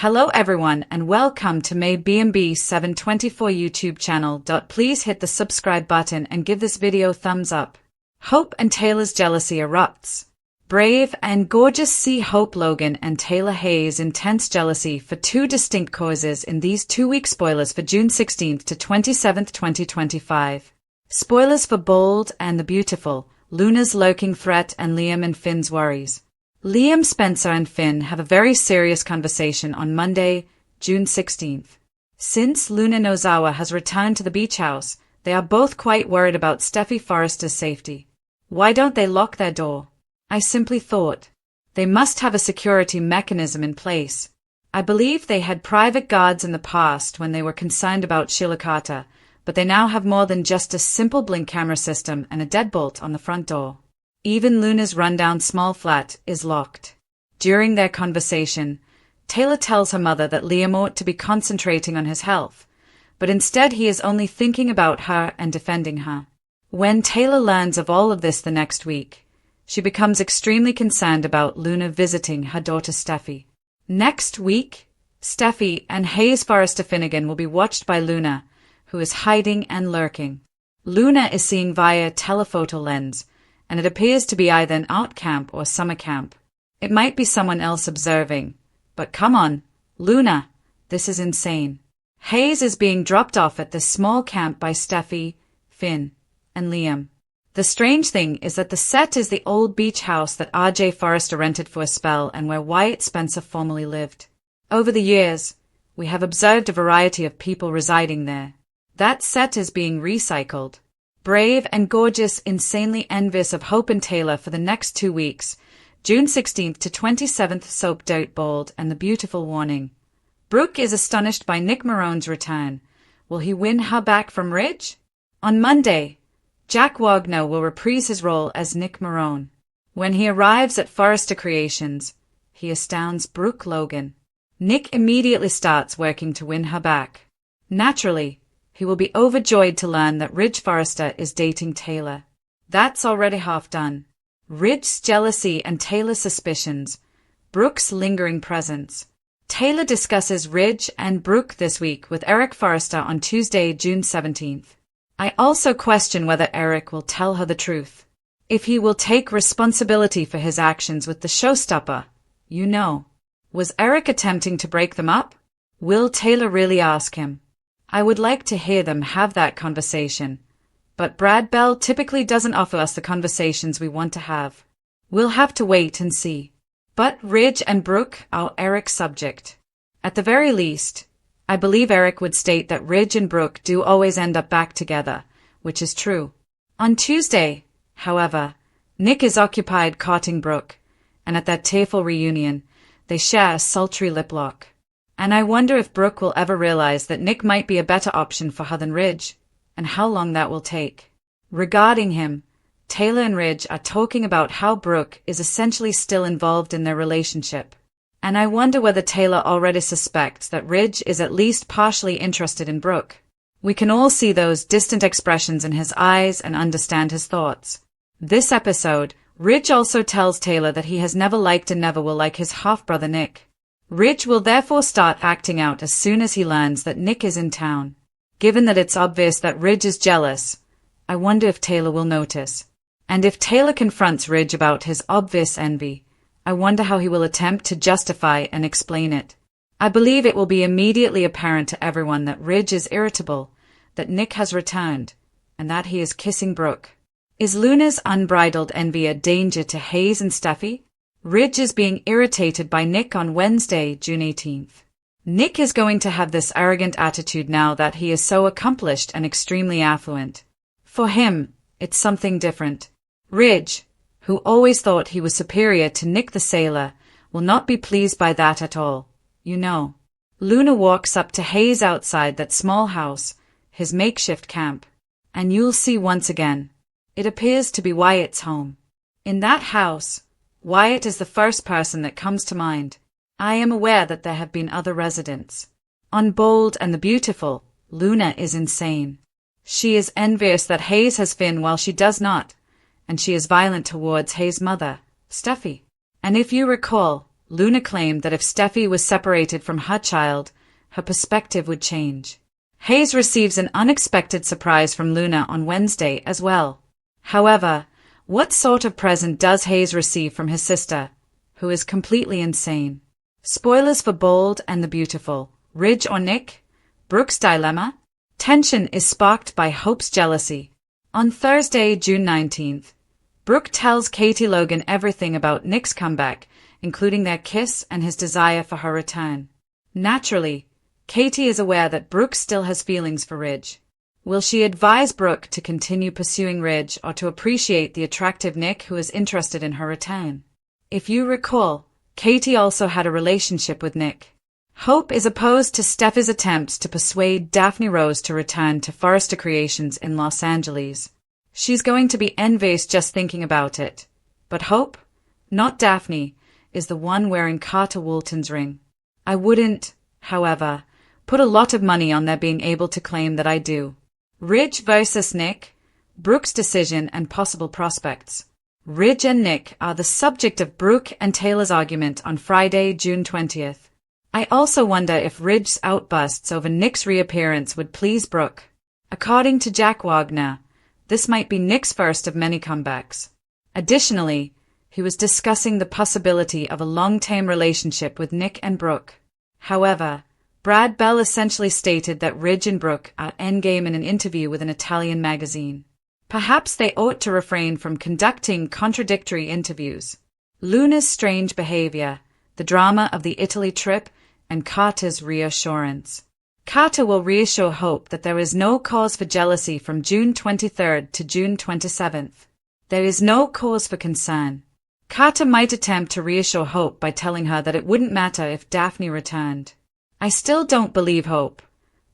Hello everyone and welcome to my B&B 724 YouTube channel. Please hit the subscribe button and give this video thumbs up. Hope and Taylor's jealousy erupts. Brave and gorgeous see Hope Logan and Taylor Hayes' intense jealousy for two distinct causes in these 2-week spoilers for June 16th to 27th, 2025. Spoilers for Bold and the Beautiful, Luna's lurking threat and Liam and Finn's worries. Liam, Spencer and Finn have a very serious conversation on Monday, June 16th. Since Luna Nozawa has returned to the beach house, they are both quite worried about Steffi Forrester's safety. Why don't they lock their door? I simply thought. They must have a security mechanism in place. I believe they had private guards in the past when they were concerned about Shakeup, but they now have more than just a simple blink camera system and a deadbolt on the front door. Even Luna's rundown small flat is locked. During their conversation, Taylor tells her mother that Liam ought to be concentrating on his health, but instead he is only thinking about her and defending her. When Taylor learns of all of this the next week, she becomes extremely concerned about Luna visiting her daughter Steffi. Next week, Steffi and Hayes Forrester Finnegan will be watched by Luna, who is hiding and lurking. Luna is seeing via telephoto lens, and it appears to be either an art camp or summer camp. It might be someone else observing. But come on, Luna, this is insane. Hayes is being dropped off at this small camp by Steffi, Finn, and Liam. The strange thing is that the set is the old beach house that R.J. Forrester rented for a spell and where Wyatt Spencer formerly lived. Over the years, we have observed a variety of people residing there. That set is being recycled. Brave and gorgeous, insanely envious of Hope and Taylor for the next 2 weeks, June 16th to 27th. Soap Dirt Bold and the Beautiful warning. Brooke is astonished by Nick Marone's return. Will he win her back from Ridge? On Monday, Jack Wagner will reprise his role as Nick Marone. When he arrives at Forrester Creations, he astounds Brooke Logan. Nick immediately starts working to win her back. Naturally, he will be overjoyed to learn that Ridge Forrester is dating Taylor. That's already half done. Ridge's jealousy and Taylor's suspicions. Brooke's lingering presence. Taylor discusses Ridge and Brooke this week with Eric Forrester on Tuesday, June 17th. I also question whether Eric will tell her the truth. If he will take responsibility for his actions with the showstopper, you know. Was Eric attempting to break them up? Will Taylor really ask him? I would like to hear them have that conversation, but Brad Bell typically doesn't offer us the conversations we want to have. We'll have to wait and see. But Ridge and Brooke are Eric's subject. At the very least, I believe Eric would state that Ridge and Brooke do always end up back together, which is true. On Tuesday, however, Nick is occupied courting Brooke, and at that tearful reunion, they share a sultry lip lock. And I wonder if Brooke will ever realize that Nick might be a better option for her than Ridge, and how long that will take. Regarding him, Taylor and Ridge are talking about how Brooke is essentially still involved in their relationship. And I wonder whether Taylor already suspects that Ridge is at least partially interested in Brooke. We can all see those distant expressions in his eyes and understand his thoughts. This episode, Ridge also tells Taylor that he has never liked and never will like his half-brother Nick. Ridge will therefore start acting out as soon as he learns that Nick is in town. Given that it's obvious that Ridge is jealous, I wonder if Taylor will notice. And if Taylor confronts Ridge about his obvious envy, I wonder how he will attempt to justify and explain it. I believe it will be immediately apparent to everyone that Ridge is irritable, that Nick has returned, and that he is kissing Brooke. Is Luna's unbridled envy a danger to Hayes and Steffi? Ridge is being irritated by Nick on Wednesday, June 18th. Nick is going to have this arrogant attitude now that he is so accomplished and extremely affluent. For him, it's something different. Ridge, who always thought he was superior to Nick the sailor, will not be pleased by that at all, you know. Luna walks up to Hayes outside that small house, his makeshift camp, and you'll see once again. It appears to be Wyatt's home. In that house, Wyatt is the first person that comes to mind. I am aware that there have been other residents. On Bold and the Beautiful, Luna is insane. She is envious that Hayes has Finn while she does not, and she is violent towards Hayes' mother, Steffi. And if you recall, Luna claimed that if Steffi was separated from her child, her perspective would change. Hayes receives an unexpected surprise from Luna on Wednesday as well. However, what sort of present does Hayes receive from his sister, who is completely insane? Spoilers for Bold and the Beautiful. Ridge or Nick? Brooke's dilemma? Tension is sparked by Hope's jealousy. On Thursday, June 19th, Brooke tells Katie Logan everything about Nick's comeback, including their kiss and his desire for her return. Naturally, Katie is aware that Brooke still has feelings for Ridge. Will she advise Brooke to continue pursuing Ridge or to appreciate the attractive Nick who is interested in her return? If you recall, Katie also had a relationship with Nick. Hope is opposed to Steffi's attempts to persuade Daphne Rose to return to Forrester Creations in Los Angeles. She's going to be envious just thinking about it. But Hope, not Daphne, is the one wearing Carter Walton's ring. I wouldn't, however, put a lot of money on their being able to claim that I do. Ridge versus Nick, Brooke's decision and possible prospects. Ridge and Nick are the subject of Brooke and Taylor's argument on Friday, June 20th. I also wonder if Ridge's outbursts over Nick's reappearance would please Brooke. According to Jack Wagner, this might be Nick's first of many comebacks. Additionally, he was discussing the possibility of a long-term relationship with Nick and Brooke. However, Brad Bell essentially stated that Ridge and Brooke are endgame in an interview with an Italian magazine. Perhaps they ought to refrain from conducting contradictory interviews. Luna's strange behavior, the drama of the Italy trip, and Carter's reassurance. Carter will reassure Hope that there is no cause for jealousy from June 23rd to June 27th. There is no cause for concern. Carter might attempt to reassure Hope by telling her that it wouldn't matter if Daphne returned. I still don't believe Hope,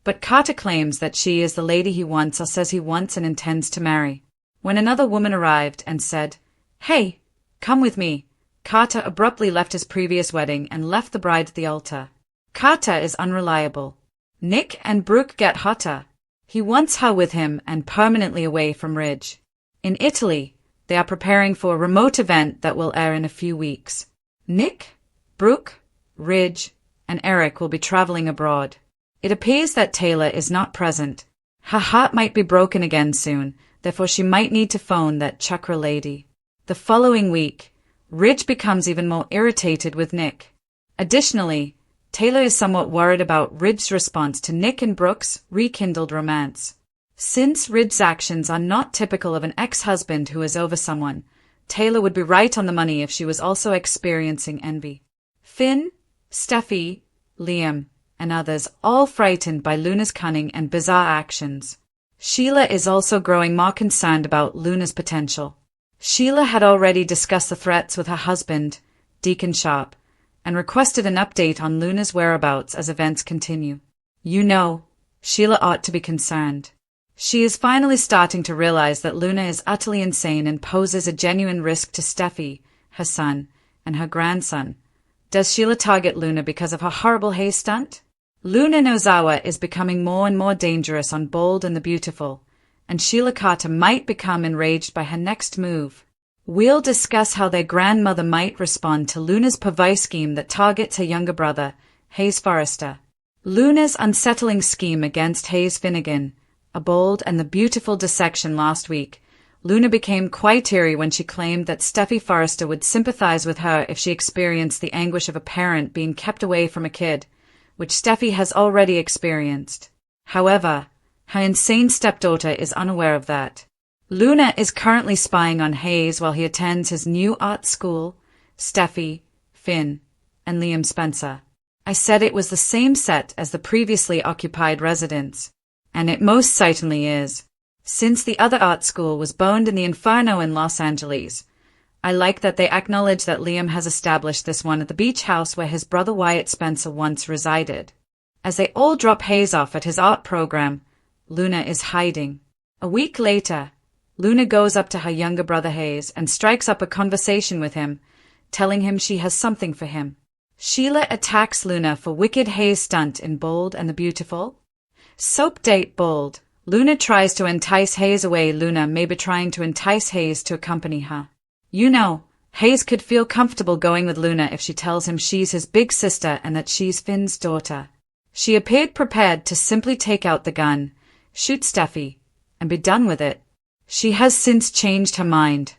but Carter claims that she is the lady he wants or says he wants and intends to marry. When another woman arrived and said, "Hey, come with me," Carter abruptly left his previous wedding and left the bride at the altar. Carter is unreliable. Nick and Brooke get hotter. He wants her with him and permanently away from Ridge. In Italy, they are preparing for a remote event that will air in a few weeks. Nick, Brooke, Ridge, and Eric will be traveling abroad. It appears that Taylor is not present. Her heart might be broken again soon, therefore she might need to phone that chakra lady. The following week, Ridge becomes even more irritated with Nick. Additionally, Taylor is somewhat worried about Ridge's response to Nick and Brooke's rekindled romance. Since Ridge's actions are not typical of an ex-husband who is over someone, Taylor would be right on the money if she was also experiencing envy. Finn, Steffi, Liam, and others all frightened by Luna's cunning and bizarre actions. Sheila is also growing more concerned about Luna's potential. Sheila had already discussed the threats with her husband, Deacon Sharp, and requested an update on Luna's whereabouts as events continue. You know, Sheila ought to be concerned. She is finally starting to realize that Luna is utterly insane and poses a genuine risk to Steffi, her son, and her grandson. Does Sheila target Luna because of her horrible Hayes stunt? Luna Nozawa is becoming more and more dangerous on Bold and the Beautiful, and Sheila Carter might become enraged by her next move. We'll discuss how their grandmother might respond to Luna's perverse scheme that targets her younger brother, Hayes Forrester. Luna's unsettling scheme against Hayes Finnegan, a Bold and the Beautiful dissection last week. Luna became quite teary when she claimed that Steffi Forrester would sympathize with her if she experienced the anguish of a parent being kept away from a kid, which Steffi has already experienced. However, her insane stepdaughter is unaware of that. Luna is currently spying on Hayes while he attends his new art school, Steffi, Finn, and Liam Spencer. I said it was the same set as the previously occupied residence, and it most certainly is. Since the other art school was burned in the Inferno in Los Angeles, I like that they acknowledge that Liam has established this one at the beach house where his brother Wyatt Spencer once resided. As they all drop Hayes off at his art program, Luna is hiding. A week later, Luna goes up to her younger brother Hayes and strikes up a conversation with him, telling him she has something for him. Sheila attacks Luna for wicked Hayes stunt in Bold and the Beautiful. Soap date Bold. Luna tries to entice Hayes away. Luna may be trying to entice Hayes to accompany her. You know, Hayes could feel comfortable going with Luna if she tells him she's his big sister and that she's Finn's daughter. She appeared prepared to simply take out the gun, shoot Steffi, and be done with it. She has since changed her mind.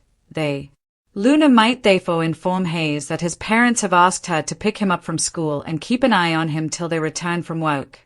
Luna might therefore inform Hayes that his parents have asked her to pick him up from school and keep an eye on him till they return from work.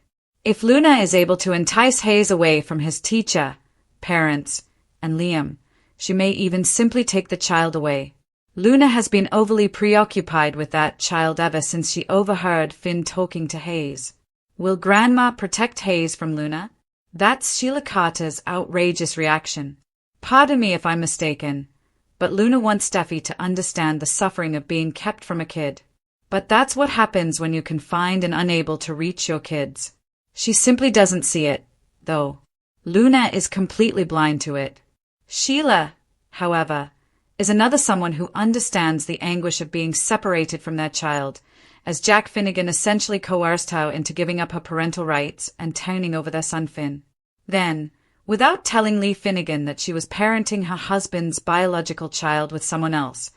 If Luna is able to entice Hayes away from his teacher, parents, and Liam, she may even simply take the child away. Luna has been overly preoccupied with that child ever since she overheard Finn talking to Hayes. Will Grandma protect Hayes from Luna? That's Sheila Carter's outrageous reaction. Pardon me if I'm mistaken, but Luna wants Steffi to understand the suffering of being kept from a kid. But that's what happens when you're confined and unable to reach your kids. She simply doesn't see it, though. Luna is completely blind to it. Sheila, however, is another someone who understands the anguish of being separated from their child, as Jack Finnegan essentially coerced her into giving up her parental rights and turning over their son Finn. Then, without telling Lee Finnegan that she was parenting her husband's biological child with someone else,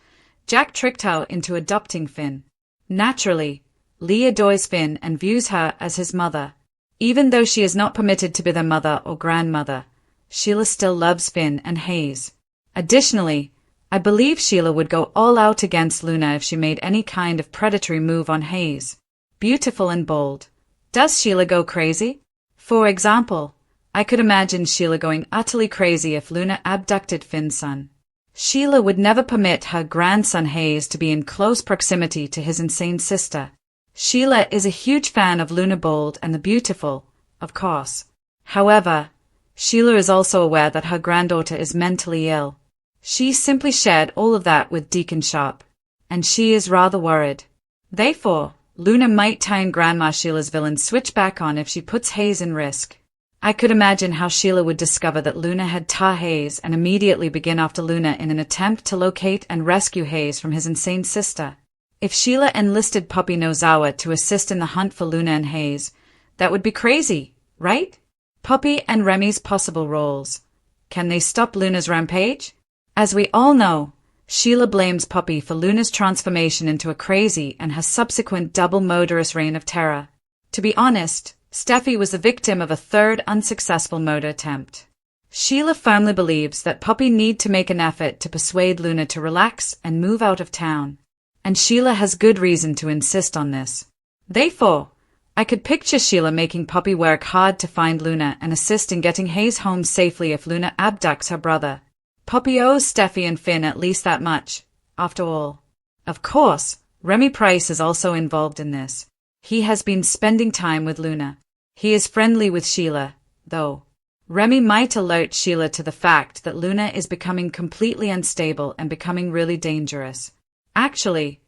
Jack tricked her into adopting Finn. Naturally, Lee adores Finn and views her as his mother. Even though she is not permitted to be their mother or grandmother, Sheila still loves Finn and Hayes. Additionally, I believe Sheila would go all out against Luna if she made any kind of predatory move on Hayes. Beautiful and bold. Does Sheila go crazy? For example, I could imagine Sheila going utterly crazy if Luna abducted Finn's son. Sheila would never permit her grandson Hayes to be in close proximity to his insane sister. Sheila is a huge fan of Luna Bold and the Beautiful, of course. However, Sheila is also aware that her granddaughter is mentally ill. She simply shared all of that with Deacon Sharp, and she is rather worried. Therefore, Luna might turn Grandma Sheila's villain switch back on if she puts Hayes in risk. I could imagine how Sheila would discover that Luna had tar Hayes and immediately begin after Luna in an attempt to locate and rescue Hayes from his insane sister. If Sheila enlisted Puppy Nozawa to assist in the hunt for Luna and Hayes, that would be crazy, right? Puppy and Remy's possible roles. Can they stop Luna's rampage? As we all know, Sheila blames Puppy for Luna's transformation into a crazy and her subsequent double murderous reign of terror. To be honest, Steffi was the victim of a third unsuccessful murder attempt. Sheila firmly believes that Puppy need to make an effort to persuade Luna to relax and move out of town. And Sheila has good reason to insist on this. Therefore, I could picture Sheila making Puppy work hard to find Luna and assist in getting Hayes home safely if Luna abducts her brother. Puppy owes Steffi and Finn at least that much, after all. Of course, Remy Price is also involved in this. He has been spending time with Luna. He is friendly with Sheila, though. Remy might alert Sheila to the fact that Luna is becoming completely unstable and becoming really dangerous. Actually,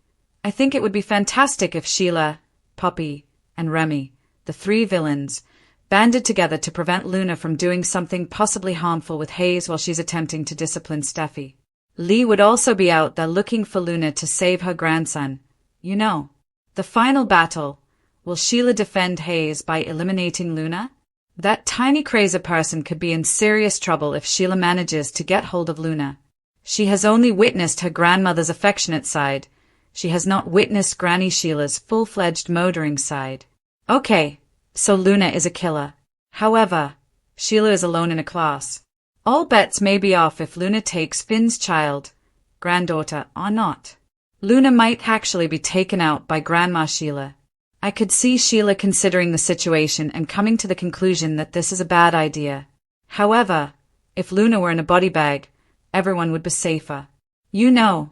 I think it would be fantastic if Sheila, Puppy, and Remy, the three villains, banded together to prevent Luna from doing something possibly harmful with Hayes while she's attempting to discipline Steffi. Lee would also be out there looking for Luna to save her grandson. You know, the final battle. Will Sheila defend Hayes by eliminating Luna? That tiny crazy person could be in serious trouble if Sheila manages to get hold of Luna. She has only witnessed her grandmother's affectionate side. She has not witnessed Granny Sheila's full-fledged murdering side. Okay, so Luna is a killer. However, Sheila is alone in a class. All bets may be off if Luna takes Finn's child, granddaughter, or not. Luna might actually be taken out by Grandma Sheila. I could see Sheila considering the situation and coming to the conclusion that this is a bad idea. However, if Luna were in a body bag, everyone would be safer. You know,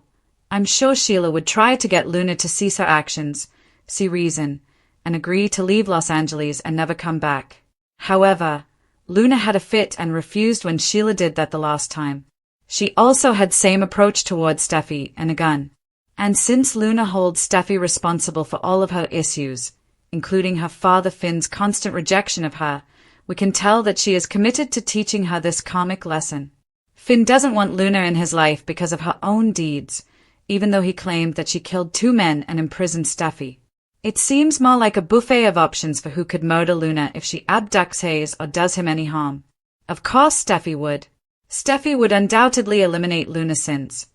I'm sure Sheila would try to get Luna to cease her actions, see reason, and agree to leave Los Angeles and never come back. However, Luna had a fit and refused when Sheila did that the last time. She also had same approach towards Steffi and a gun. And since Luna holds Steffi responsible for all of her issues, including her father Finn's constant rejection of her, we can tell that she is committed to teaching her this karmic lesson. Finn doesn't want Luna in his life because of her own deeds, even though he claimed that she killed 2 men and imprisoned Steffi. It seems more like a buffet of options for who could murder Luna if she abducts Hayes or does him any harm. Of course Steffi would. Steffi would undoubtedly eliminate Luna since,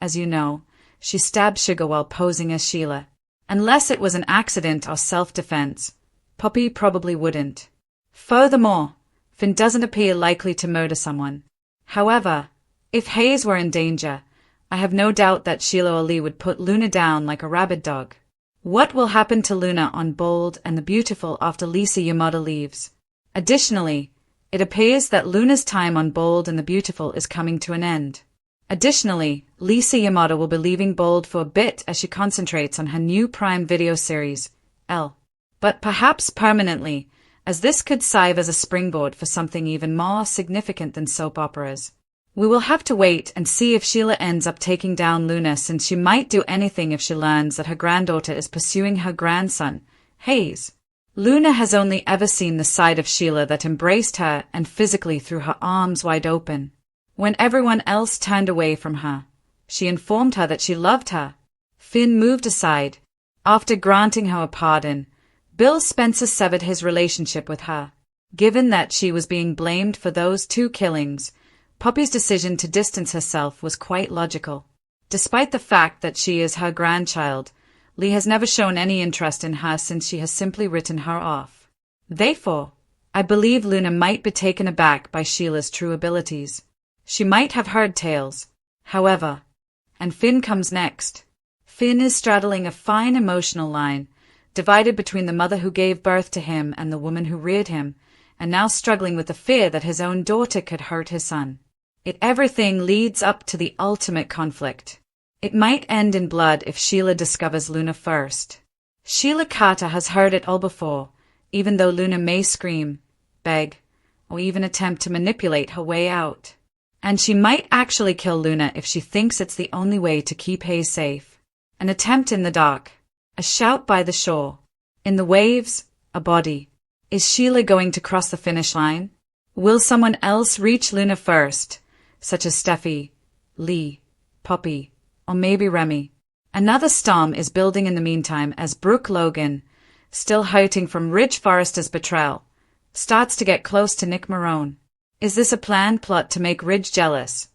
as you know, she stabbed Sugar while posing as Sheila. Unless it was an accident or self-defense, Poppy probably wouldn't. Furthermore, Finn doesn't appear likely to murder someone. However, if Hayes were in danger, I have no doubt that Sheila or Lee would put Luna down like a rabid dog. What will happen to Luna on Bold and the Beautiful after Lisa Yamada leaves? Additionally, it appears that Luna's time on Bold and the Beautiful is coming to an end. Additionally, Lisa Yamada will be leaving Bold for a bit as she concentrates on her new Prime Video series, L. But perhaps permanently, as this could serve as a springboard for something even more significant than soap operas. We will have to wait and see if Sheila ends up taking down Luna, since she might do anything if she learns that her granddaughter is pursuing her grandson, Hayes. Luna has only ever seen the side of Sheila that embraced her and physically threw her arms wide open. When everyone else turned away from her, she informed her that she loved her. Finn moved aside. After granting her a pardon, Bill Spencer severed his relationship with her. Given that she was being blamed for those 2 killings, Poppy's decision to distance herself was quite logical. Despite the fact that she is her grandchild, Lee has never shown any interest in her since she has simply written her off. Therefore, I believe Luna might be taken aback by Sheila's true abilities. She might have heard tales, however, and Finn comes next. Finn is straddling a fine emotional line, divided between the mother who gave birth to him and the woman who reared him, and now struggling with the fear that his own daughter could hurt his son. Everything leads up to the ultimate conflict. It might end in blood if Sheila discovers Luna first. Sheila Carter has heard it all before, even though Luna may scream, beg, or even attempt to manipulate her way out. And she might actually kill Luna if she thinks it's the only way to keep Hayes safe. An attempt in the dark. A shout by the shore. In the waves, a body. Is Sheila going to cross the finish line? Will someone else reach Luna first, such as Steffi, Lee, Poppy, or maybe Remy? Another storm is building in the meantime as Brooke Logan, still hurting from Ridge Forrester's betrayal, starts to get close to Nick Marone. Is this a planned plot to make Ridge jealous?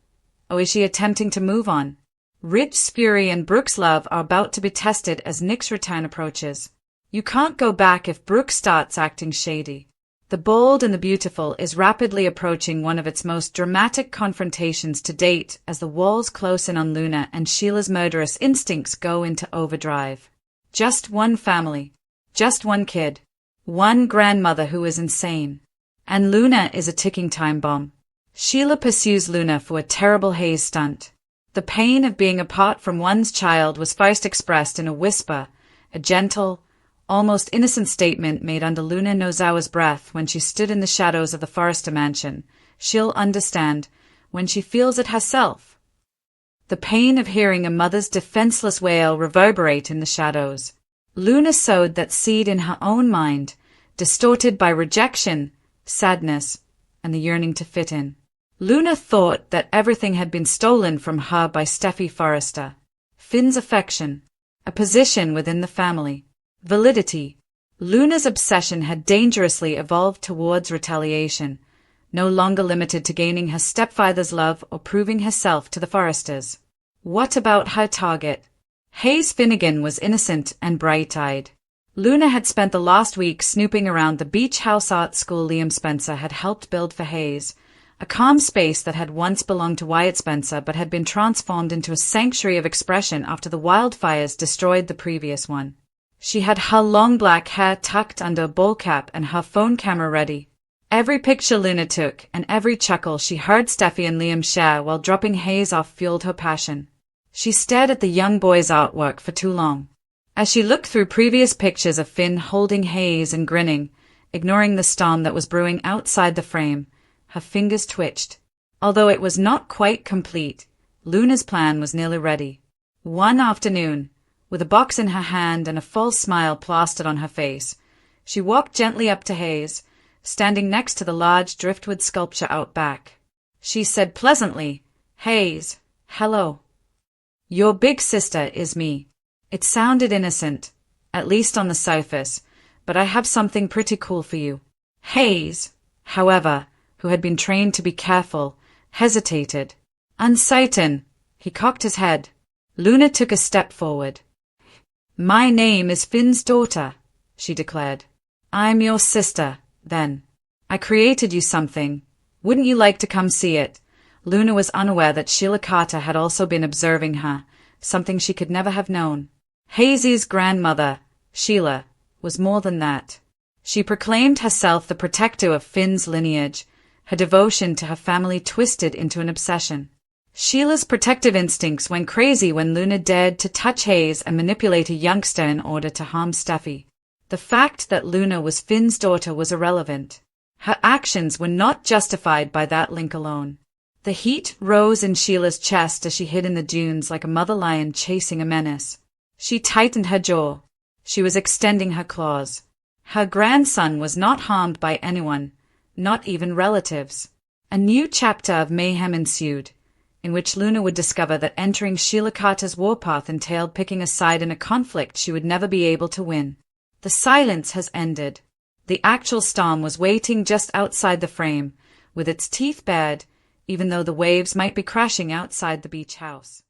Or is she attempting to move on? Ridge's fury and Brooke's love are about to be tested as Nick's return approaches. You can't go back if Brooke starts acting shady. The Bold and the Beautiful is rapidly approaching one of its most dramatic confrontations to date as the walls close in on Luna and Sheila's murderous instincts go into overdrive. Just one family. Just one kid. One grandmother who is insane. And Luna is a ticking time bomb. Sheila pursues Luna for a terrible Hayes stunt. The pain of being apart from one's child was first expressed in a whisper, a gentle, almost innocent statement made under Luna Nozawa's breath when she stood in the shadows of the Forrester mansion. She'll understand when she feels it herself. The pain of hearing a mother's defenseless wail reverberate in the shadows. Luna sowed that seed in her own mind, distorted by rejection, sadness, and the yearning to fit in. Luna thought that everything had been stolen from her by Steffi Forrester. Finn's affection, a position within the family, validity. Luna's obsession had dangerously evolved towards retaliation, no longer limited to gaining her stepfather's love or proving herself to the Forresters. What about her target? Hayes Finnegan was innocent and bright-eyed. Luna had spent the last week snooping around the beach house art school Liam Spencer had helped build for Hayes, a calm space that had once belonged to Wyatt Spencer but had been transformed into a sanctuary of expression after the wildfires destroyed the previous one. She had her long black hair tucked under a bowl cap and her phone camera ready. Every picture Luna took and every chuckle she heard Steffi and Liam share while dropping Hayes off fueled her passion. She stared at the young boy's artwork for too long. As she looked through previous pictures of Finn holding Hayes and grinning, ignoring the storm that was brewing outside the frame, her fingers twitched. Although it was not quite complete, Luna's plan was nearly ready. One afternoon, with a box in her hand and a false smile plastered on her face, she walked gently up to Hayes, standing next to the large driftwood sculpture out back. She said pleasantly, "Hayes, hello. Your big sister is me." It sounded innocent, at least on the surface, but I have something pretty cool for you. Hayes, however, who had been trained to be careful, hesitated. Uncertain, he cocked his head. Luna took a step forward. "My name is Finn's daughter," she declared. "I'm your sister, then. I created you something. Wouldn't you like to come see it?" Luna was unaware that Sheila Carter had also been observing her, something she could never have known. Hazy's grandmother, Sheila, was more than that. She proclaimed herself the protector of Finn's lineage, her devotion to her family twisted into an obsession. Sheila's protective instincts went crazy when Luna dared to touch Hayes and manipulate a youngster in order to harm Steffi. The fact that Luna was Finn's daughter was irrelevant. Her actions were not justified by that link alone. The heat rose in Sheila's chest as she hid in the dunes like a mother lion chasing a menace. She tightened her jaw. She was extending her claws. Her grandson was not harmed by anyone, not even relatives. A new chapter of mayhem ensued, in which Luna would discover that entering Sheila Carter's warpath entailed picking a side in a conflict she would never be able to win. The silence has ended. The actual storm was waiting just outside the frame, with its teeth bared, even though the waves might be crashing outside the beach house.